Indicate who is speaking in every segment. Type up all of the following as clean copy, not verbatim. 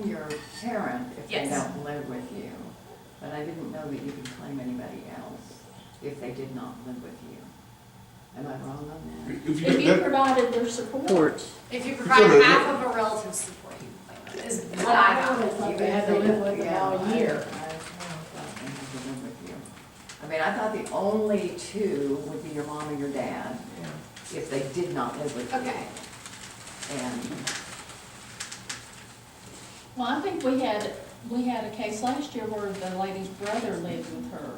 Speaker 1: claim your parent if they
Speaker 2: Yes.
Speaker 1: don't live with you, but I didn't know that you could claim anybody else if they did not live with you. Am I wrong on that?
Speaker 3: If
Speaker 4: If you
Speaker 3: that-
Speaker 4: provided their support.
Speaker 2: If you provide half of a relative's support, you can claim it, is what I got.
Speaker 4: thought they had to live with them all year.
Speaker 1: I thought they had to live with you. I mean, I thought the only two would be your mom and your dad, if they did not live with you.
Speaker 2: Okay.
Speaker 1: And,
Speaker 4: Well, I think we had a case last year where the lady's brother lived with her,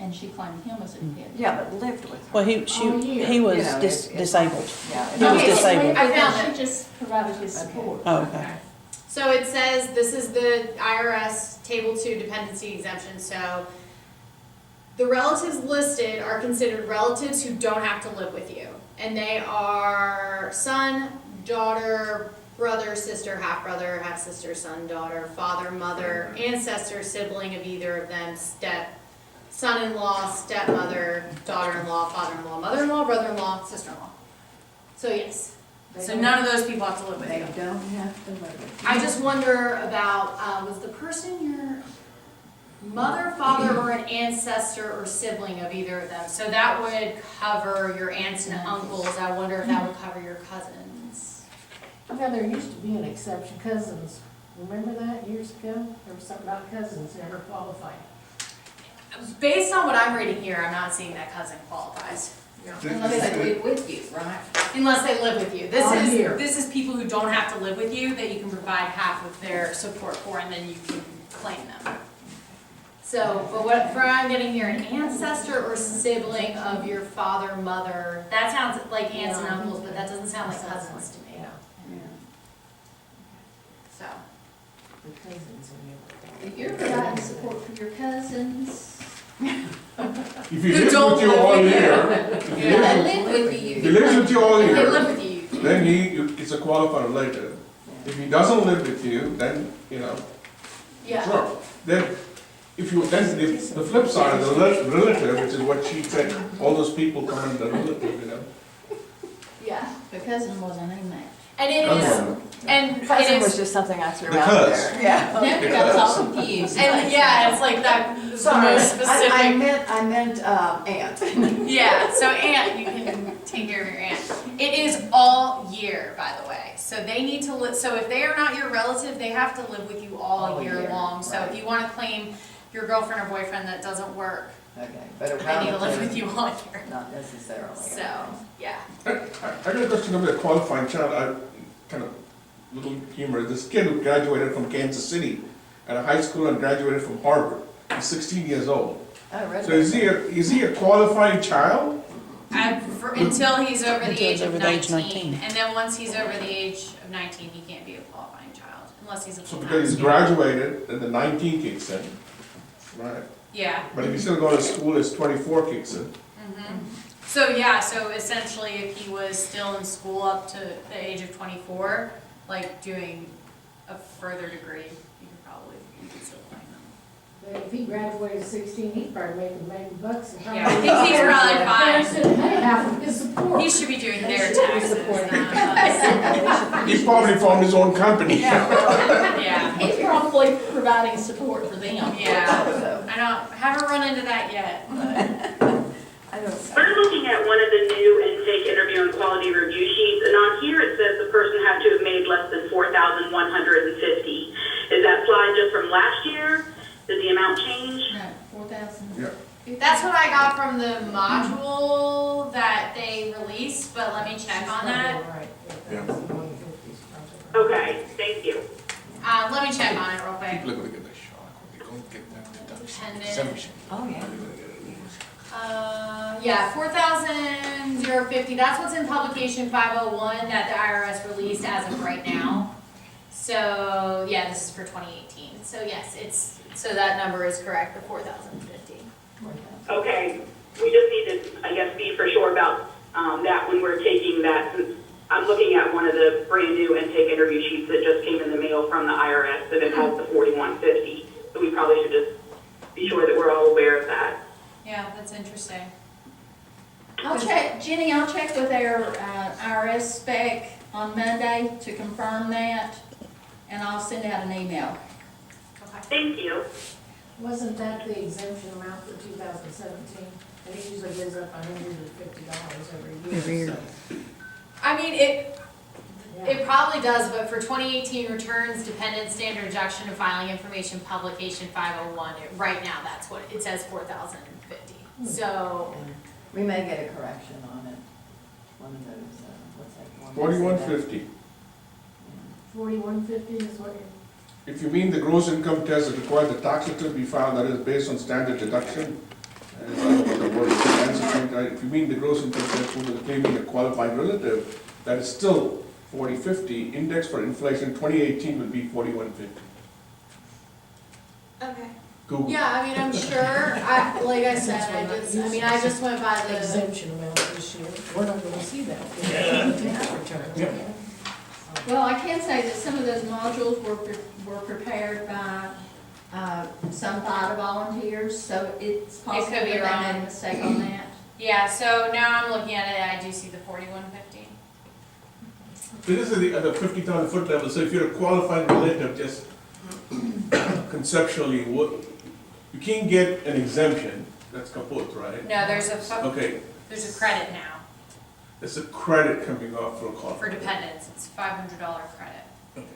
Speaker 4: and she claimed him as a kid.
Speaker 1: yeah, but lived with her.
Speaker 5: Well,
Speaker 4: Oh, yeah.
Speaker 5: he was
Speaker 1: You know,
Speaker 5: disabled.
Speaker 1: Yeah.
Speaker 5: He was
Speaker 2: Okay,
Speaker 5: disabled.
Speaker 2: I found it.
Speaker 4: She just provided his
Speaker 1: Okay.
Speaker 4: support.
Speaker 5: Oh, okay.
Speaker 2: So it says, this is the IRS Table 2 dependency exemption, so the relatives listed are considered relatives who don't have to live with you. And they are son, daughter, brother, sister, half-brother, half-sister, son, daughter, father, mother, ancestor, sibling of either of them, son-in-law, stepmother, daughter-in-law, father-in-law, mother-in-law, brother-in-law, sister-in-law. So yes,
Speaker 1: They
Speaker 2: so
Speaker 1: don't-
Speaker 2: none of those people have to live with
Speaker 1: They
Speaker 2: you.
Speaker 1: don't have to live with you.
Speaker 2: I just wonder about, was the person your mother, father, or an ancestor or sibling of either of them? So that would cover your aunts and uncles. I wonder if that would cover your cousins.
Speaker 6: Yeah, there used to be an exception, cousins. Remember that years ago? There was something about cousins never qualified.
Speaker 2: Based on what I'm reading here, I'm not seeing that cousin qualifies.
Speaker 1: Unless they live with you, right?
Speaker 2: Unless they live with you.
Speaker 6: On here.
Speaker 2: This is people who don't have to live with you that you can provide half of their support for, and then you can claim them. So, but what I'm getting here, an ancestor or sibling of your father, mother, that sounds like aunts and uncles, but that doesn't sound like cousins to me.
Speaker 6: Yeah,
Speaker 1: Yeah.
Speaker 2: So,
Speaker 6: the cousins are
Speaker 4: If you're providing support for your cousins,
Speaker 3: If he
Speaker 2: Who
Speaker 3: lives
Speaker 2: don't
Speaker 3: with you
Speaker 2: live
Speaker 3: all
Speaker 2: with you.
Speaker 3: year,
Speaker 4: if they live with you.
Speaker 3: if he lives with you all
Speaker 2: if they
Speaker 3: year,
Speaker 2: live with you,
Speaker 3: then it's a qualified relative. If he doesn't live with you, then,
Speaker 2: yeah.
Speaker 3: sure. Then, then the flip side of the relative, which is what she said, all those people come under relative.
Speaker 2: Yeah.
Speaker 4: The cousin wasn't in that.
Speaker 2: And it is, and
Speaker 1: Cousin
Speaker 2: it
Speaker 1: was
Speaker 2: is,
Speaker 1: just something I threw
Speaker 3: The
Speaker 1: out
Speaker 3: cuz.
Speaker 1: there. Yeah.
Speaker 4: Now we got us all confused.
Speaker 2: and yeah, it's like that, the
Speaker 1: Sorry,
Speaker 2: most specific.
Speaker 1: I meant aunt.
Speaker 2: Yeah, so aunt, you can take care of your aunt. It is all year, by the way. So they need to live, so if they are not your relative, they have to live with you all
Speaker 1: All
Speaker 2: year
Speaker 1: year,
Speaker 2: long. So if
Speaker 1: right.
Speaker 2: you wanna claim your girlfriend or boyfriend that doesn't work,
Speaker 1: Okay, but a
Speaker 2: they need to live with
Speaker 1: relative,
Speaker 2: you all year.
Speaker 1: not necessarily.
Speaker 2: So, yeah.
Speaker 3: I got a question about a qualifying child, kind of little humor. This kid who graduated from Kansas City at a high school and graduated from Harvard, he's 16 years old.
Speaker 1: I read
Speaker 3: So is he a qualifying child?
Speaker 2: Until he's over the
Speaker 5: Until
Speaker 2: age
Speaker 5: he's
Speaker 2: of
Speaker 5: over the age
Speaker 2: 19.
Speaker 5: 19.
Speaker 2: And then once he's over the age of 19, he can't be a qualifying child, unless he's a
Speaker 3: So
Speaker 2: full-time
Speaker 3: because he's
Speaker 2: student.
Speaker 3: graduated, then the 19 kicks in, right?
Speaker 2: Yeah.
Speaker 3: But if he's still going to school, his 24 kicks in.
Speaker 2: Mhm. So yeah, so essentially if he was still in school up to the age of 24, like doing a further degree, you could still claim them.
Speaker 6: But if he graduated at 16, he'd probably make bucks. and
Speaker 2: Yeah, I think he's probably fine.
Speaker 6: Parents didn't pay half of his support.
Speaker 2: He should be doing
Speaker 4: They
Speaker 2: their
Speaker 4: should be
Speaker 2: taxes,
Speaker 4: supporting
Speaker 2: not us.
Speaker 3: He's probably formed his own company.
Speaker 2: Yeah,
Speaker 4: He's probably providing support for them.
Speaker 2: yeah. I haven't run into that yet, but.
Speaker 1: I don't.
Speaker 7: We're looking at one of the new intake interview and quality review sheets, and on here it says the person had to have made less than 4,150. Is that slide just from last year? Did the amount change?
Speaker 4: No, 4,000.
Speaker 3: Yeah.
Speaker 2: That's what I got from the module that they released, but let me check on that.
Speaker 6: Right.
Speaker 3: Yeah.
Speaker 6: 150 is probably right.
Speaker 7: Okay, thank you.
Speaker 2: Let me check on it real quick.
Speaker 8: People are gonna get a shock when they don't get that deduction.
Speaker 2: Dependent.
Speaker 1: Oh, yeah.
Speaker 2: Yeah, 4,050, that's what's in publication 501 that the IRS released as of right now. So, yeah, this is for 2018. So yes, so that number is correct, the 4,050.
Speaker 7: Okay, we just need to, I guess, be for sure about that when we're taking that, since I'm looking at one of the brand new intake interview sheets that just came in the mail from the IRS that it has the 4,150. So we probably should just be sure that we're all aware of that.
Speaker 2: Yeah, that's interesting.
Speaker 4: I'll check, Jenny, I'll check with our IRS spec on Monday to confirm that. And and I'll send out an email.
Speaker 2: Okay.
Speaker 7: Thank you.
Speaker 6: Wasn't that the exemption amount for 2017? And it usually goes up $150 every year. So,
Speaker 2: I mean, it
Speaker 6: yeah.
Speaker 2: probably does, but for 2018 returns, dependent standard deduction of filing information, publication 501, right now, that's what, it says 4,050. So,
Speaker 1: We may get a correction on it, one of those, what's that one?
Speaker 3: 4150.
Speaker 6: 4150 is what you're,
Speaker 3: If you mean the gross income test that requires the tax return to be filed, that is based on standard deduction. And I don't know what the word is, if you mean the gross income test for the claiming a qualified relative, that is still 4050. Index for inflation 2018 would be 4150.
Speaker 2: okay.
Speaker 3: Google.
Speaker 2: Yeah, I mean, I'm sure, like I said, I just went by the,
Speaker 6: exemption amount this year. We're not gonna see that. Tax returns,
Speaker 3: Yeah.
Speaker 6: yeah.
Speaker 4: Well, I can say that some of those modules were prepared by, some FIDA volunteers, so it's possible
Speaker 2: could be
Speaker 4: that they
Speaker 2: wrong.
Speaker 4: made a mistake on that.
Speaker 2: yeah, so now I'm looking at it, I do see the 4150.
Speaker 3: This is the 50,000 foot level, so if you're a qualified relative, just conceptually, you can't get an exemption, that's kaput, right?
Speaker 2: No, there's
Speaker 3: Okay,
Speaker 2: a credit now
Speaker 3: there's a credit coming off for a qualified.
Speaker 2: for dependents, it's $500 credit.
Speaker 3: Okay.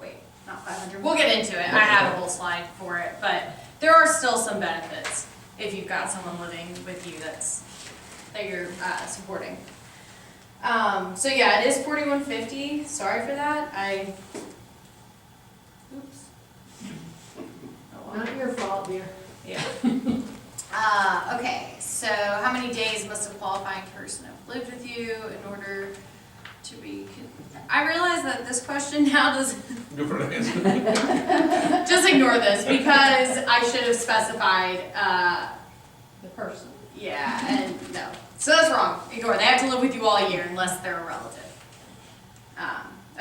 Speaker 2: Wait, not 500, we'll get into it, I have a whole slide for it, but there are still some benefits if you've got someone living with you that you're supporting. So yeah, it is 4150, sorry for that, oops. Oh, well.
Speaker 6: Not your fault, dear.
Speaker 2: Yeah. Okay, so how many days must a qualifying person have lived with you in order to be, I realize that this question now does,
Speaker 3: Good for an answer.
Speaker 2: just ignore this because I should have specified,
Speaker 4: The person.
Speaker 2: yeah, and no. So that's wrong, ignore, they have to live with you all year unless they're a relative.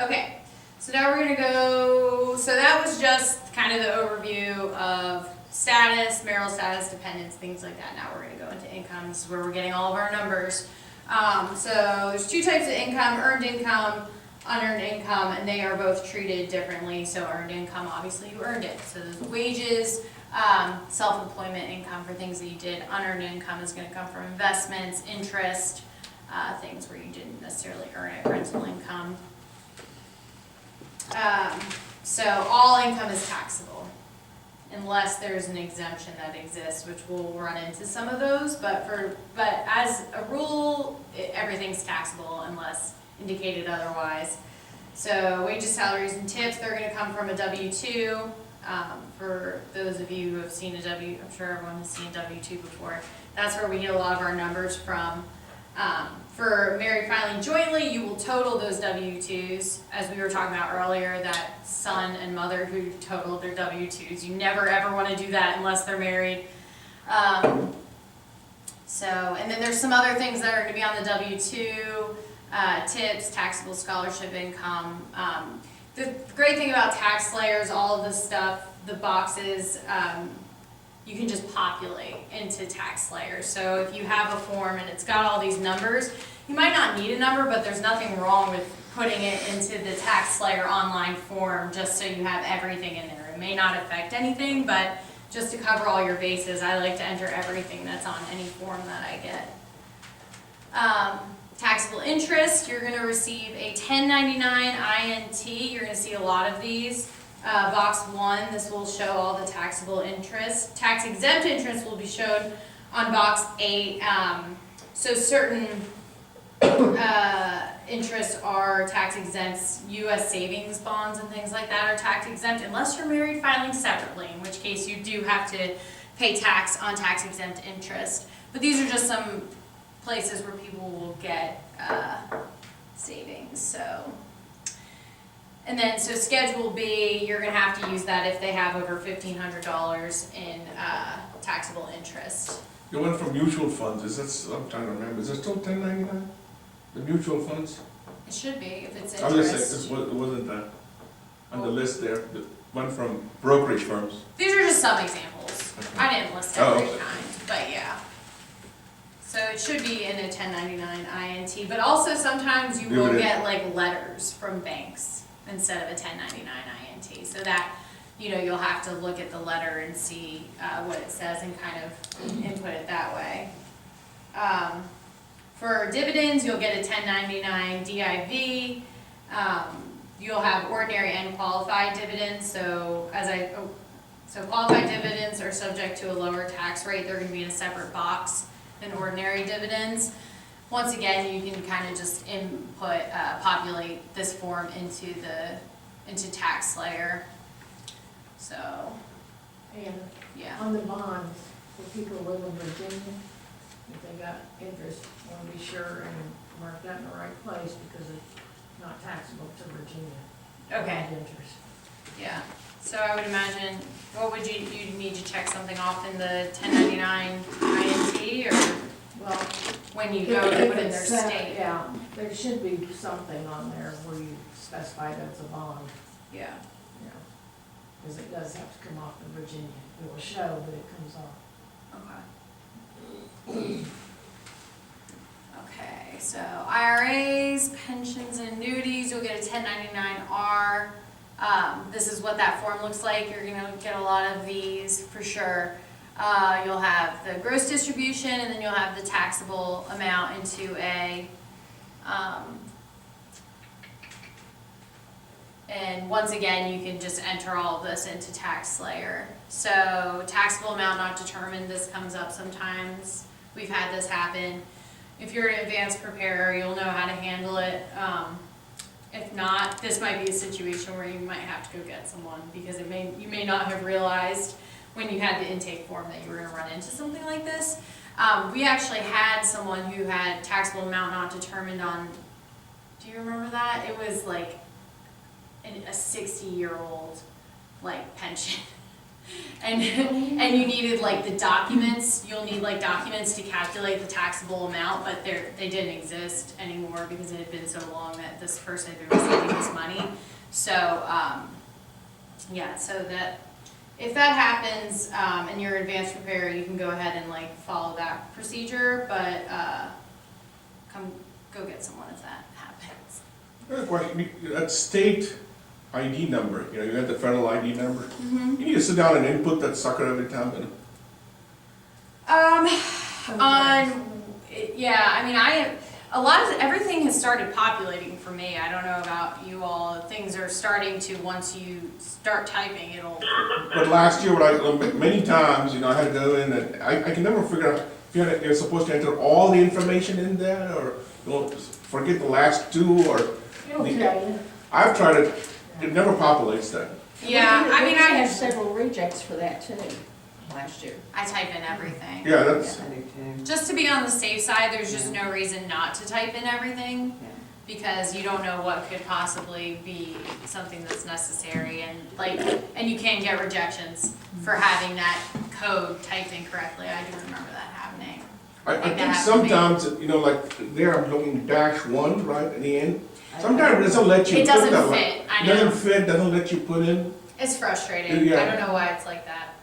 Speaker 2: Okay, so now we're gonna go, so that was just kind of the overview of status, marital status, dependents, things like that. Now we're gonna go into income, this is where we're getting all of our numbers. So there's two types of income, earned income, unearned income, and they are both treated differently. So earned income, obviously you earned it, so there's wages, self-employment income for things that you did. Unearned income is gonna come from investments, interest, things where you didn't necessarily earn it, rental income. So all income is taxable, unless there's an exemption that exists, which we'll run into some of those, but as a rule, everything's taxable unless indicated otherwise. So wages, salaries, and tips, they're gonna come from a W-2. For those of you who have seen a I'm sure everyone has seen a W-2 before, that's where we get a lot of our numbers from. For married filing jointly, you will total those W-2s, as we were talking about earlier, that son and mother who totaled their W-2s. You never ever want to do that unless they're married. And then there's some other things that are going to be on the W-2, tips, taxable scholarship income. The great thing about tax layers, all of this stuff, the boxes, you can just populate into tax layers. So if you have a form and it's got all these numbers, you might not need a number, but there's nothing wrong with putting it into the tax layer online form just so you have everything in there. It may not affect anything, but just to cover all your bases, I like to enter everything that's on any form that I get. Taxable interest, you're gonna receive a 1099 INT. You're gonna see a lot of these. Box 1, this will show all the taxable interest. Tax exempt interest will be shown on box 8. So certain interests are tax exempt. U.S. savings bonds and things like that are tax exempt unless you're married filing separately, in which case you do have to pay tax on tax exempt interest. But these are just some places where people will get savings. So. And then, so Schedule B, you're gonna have to use that if they have over $1,500 in taxable interest.
Speaker 3: The one from mutual funds, I'm trying to remember, is it still 1099? The mutual funds?
Speaker 2: It should be, if it's
Speaker 3: I was gonna say,
Speaker 2: interest.
Speaker 3: it wasn't on the list there, the one from brokerage firms.
Speaker 2: These are just some examples. I didn't list
Speaker 3: Oh,
Speaker 2: every
Speaker 3: okay.
Speaker 2: kind, but yeah. So it should be in a 1099 INT, but also sometimes you will
Speaker 3: Dividend.
Speaker 2: get like letters from banks instead of a 1099 INT. so that, you know, you'll have to look at the letter and see, what it says and kind of input it that way. For dividends, you'll get a 1099 DIV. You'll have ordinary and qualified dividends, so so qualified dividends are subject to a lower tax rate. They're gonna be in a separate box than ordinary dividends. Once again, you can kind of just input, populate this form into TaxSlayer. So,
Speaker 6: And
Speaker 2: yeah.
Speaker 6: on the bonds, for people who live in Virginia, if they got interest, want to be sure and mark that in the right place because it's not taxable to Virginia.
Speaker 2: Okay,
Speaker 6: Bond interest.
Speaker 2: yeah. So I would imagine, what would you need to check something off in the 1099 INT, or
Speaker 6: Well,
Speaker 2: when you go to
Speaker 6: if
Speaker 2: put in their
Speaker 6: it's set-
Speaker 2: state?
Speaker 6: Yeah, there should be something on there where you specify that it's a bond,
Speaker 2: Yeah.
Speaker 6: you know, because it does have to come off in Virginia. It will show that it comes off.
Speaker 2: Okay. Okay, so IRAs, pensions and annuities, you'll get a 1099-R. This is what that form looks like. You're gonna get a lot of these for sure. You'll have the gross distribution, and then you'll have the taxable amount into a, and once again, you can just enter all of this into TaxSlayer. So taxable amount not determined, this comes up sometimes. We've had this happen. If you're an advanced preparer, you'll know how to handle it. If not, this might be a situation where you might have to go get someone, because you may not have realized when you had the intake form that you were gonna run into something like this. We actually had someone who had taxable amount not determined on, do you remember that? It was like a 60-year-old like pension. And you needed like the documents, you'll need like documents to calculate the taxable amount, but they didn't exist anymore because it had been so long that this person had been receiving this money. So, yeah, so that, if that happens, and you're an advanced preparer, you can go ahead and like follow that procedure, but, go get someone if that happens.
Speaker 3: I have a question, that state ID number, you know, you got the federal ID number. You need to sit down and input that sucker every time, you know?
Speaker 2: Yeah, I mean, everything has started populating for me. I don't know about you all. Things are starting to, once you start typing, it'll.
Speaker 3: But last year, many times, you know, I had to go in and I can never figure out if you're supposed to enter all the information in there, or you know, forget the last two, or.
Speaker 6: It'll tell you.
Speaker 3: I've tried it, it never populates that.
Speaker 2: Yeah, I mean,
Speaker 4: We had several rejects for that too, last year.
Speaker 2: I type in everything.
Speaker 3: Yeah, that's,
Speaker 1: I do too.
Speaker 2: Just to be on the safe side, there's just no reason not to type in everything,
Speaker 1: Yeah.
Speaker 2: because you don't know what could possibly be something that's necessary, and you can get rejections for having that code typed incorrectly. I do remember that happening.
Speaker 3: I
Speaker 2: Like
Speaker 3: think
Speaker 2: that happened to me.
Speaker 3: sometimes, you know, like there I'm looking -1, right, at the end. Sometimes it doesn't let you
Speaker 2: It
Speaker 3: put
Speaker 2: doesn't
Speaker 3: that,
Speaker 2: fit, I
Speaker 3: doesn't
Speaker 2: know.
Speaker 3: fit, doesn't let you put in.
Speaker 2: It's frustrating.
Speaker 3: Yeah.
Speaker 2: I don't know why it's like that.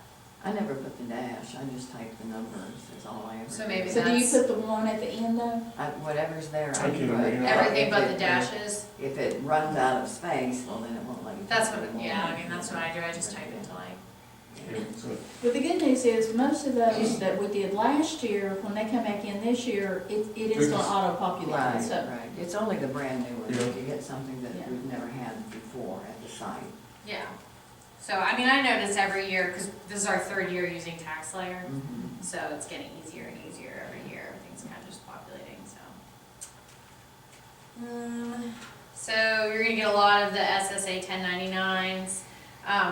Speaker 1: I never put the dash, I just type the numbers, is all I ever do.
Speaker 2: So maybe
Speaker 4: So do you
Speaker 2: That's-
Speaker 4: put the one at the end though?
Speaker 1: Whatever's there, I
Speaker 3: Okay,
Speaker 1: do.
Speaker 3: yeah.
Speaker 2: Everything but the
Speaker 1: If
Speaker 2: dashes.
Speaker 1: If it runs out of space, well, then it won't let you.
Speaker 2: That's
Speaker 1: type
Speaker 2: what,
Speaker 1: it, it
Speaker 2: yeah,
Speaker 1: won't
Speaker 2: I mean, that's what I do. I just type it until I.
Speaker 3: Yeah, so-
Speaker 4: But the good news is, most of those that we did last year, when they come back in this year, it is gonna auto-populate,
Speaker 1: Right,
Speaker 4: so.
Speaker 1: right, it's only the brand new one,
Speaker 3: Yeah.
Speaker 1: if you get something that
Speaker 4: Yeah.
Speaker 1: we've never had before at the site.
Speaker 2: Yeah. So, I mean, I notice every year, because this is our third year using TaxSlayer, so it's getting easier and easier every year. Everything's kind of just populating, so. So you're gonna get a lot of the SSA 1099s.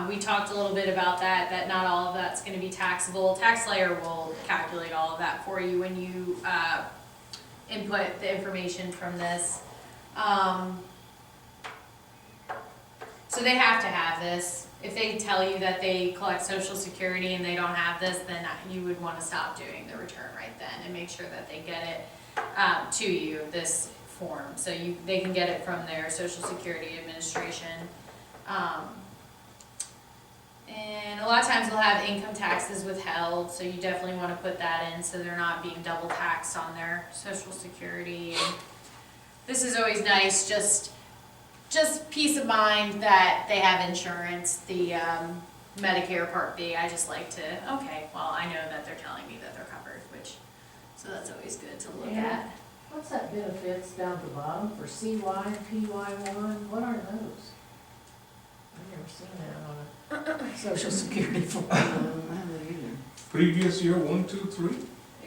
Speaker 2: We talked a little bit about that not all of that's gonna be taxable. TaxSlayer will calculate all of that for you when you, input the information from this. So they have to have this. If they tell you that they collect Social Security and they don't have this, then you would wanna stop doing the return right then and make sure that they get it, to you, this form. So they can get it from their Social Security Administration. And a lot of times they'll have income taxes withheld, so you definitely wanna put that in so they're not being double taxed on their Social Security. And this is always nice, just just peace of mind that they have insurance, the Medicare Part B, I just like to, okay, well, I know that they're telling me that they're covered, which, so that's always good to look
Speaker 6: Yeah.
Speaker 2: at.
Speaker 6: What's that benefits down at the bottom for CY and PY1? What are those? I've never seen that on a social security form.
Speaker 1: I haven't either.
Speaker 3: Previous year, 1, 2, 3,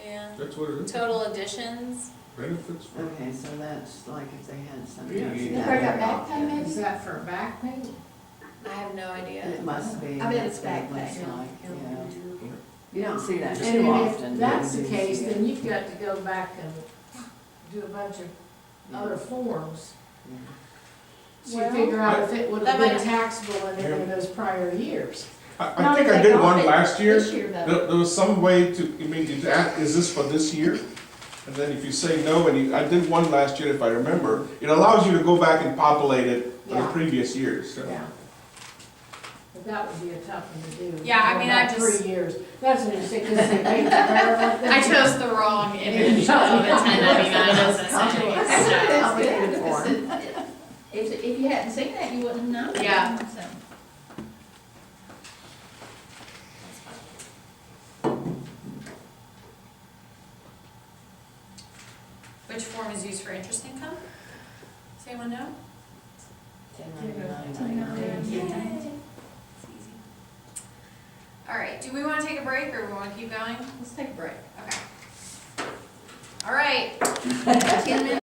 Speaker 2: Yeah.
Speaker 3: that's what it is,
Speaker 2: Total additions,
Speaker 3: benefits for.
Speaker 1: Okay, so that's like if they had some.
Speaker 3: Yeah.
Speaker 4: They break up back pay maybe?
Speaker 6: Is that for back pay?
Speaker 2: I have no idea.
Speaker 1: It must be.
Speaker 4: I bet it's
Speaker 1: that's what it
Speaker 4: back
Speaker 1: looks
Speaker 4: pay.
Speaker 1: like, yeah. You don't see that
Speaker 6: And
Speaker 1: too
Speaker 6: then
Speaker 1: often.
Speaker 6: if
Speaker 1: but
Speaker 6: that's
Speaker 1: you
Speaker 6: the
Speaker 1: do
Speaker 6: case,
Speaker 1: see it.
Speaker 6: then you've got to go back and do a bunch of other forms
Speaker 1: Yeah.
Speaker 6: to
Speaker 4: Well,
Speaker 6: figure out if it would have
Speaker 2: that
Speaker 6: been
Speaker 2: might-
Speaker 6: taxable in any of those prior years.
Speaker 3: I
Speaker 4: Not
Speaker 3: think
Speaker 4: if
Speaker 3: I
Speaker 4: they
Speaker 3: did
Speaker 4: got
Speaker 3: one
Speaker 4: it
Speaker 3: last year.
Speaker 4: This year though.
Speaker 3: There was some way to, I mean, you ask, is this for this year? And then if you say no, and I did one last year if I remember, it allows you to go back and populate it for the
Speaker 6: Yeah.
Speaker 3: previous years, so.
Speaker 6: Yeah. But that would be a tough one to do.
Speaker 2: Yeah, I mean, I
Speaker 6: About
Speaker 2: just-
Speaker 6: 3 years. That's when you say, because they made the paragraph.
Speaker 2: I chose the wrong image of a 1099 SSA.
Speaker 4: That's
Speaker 2: so-
Speaker 4: good,
Speaker 1: Complicated
Speaker 4: because
Speaker 1: form.
Speaker 4: if you hadn't seen that, you wouldn't know.
Speaker 2: Yeah.
Speaker 4: So.
Speaker 2: Which form is used for interest income? Does anyone know?
Speaker 1: 1099.
Speaker 2: Yay. It's easy. All right, do we want to take a break or we want to keep going?
Speaker 4: Let's take a break.
Speaker 2: Okay. All right.
Speaker 4: 10 minutes.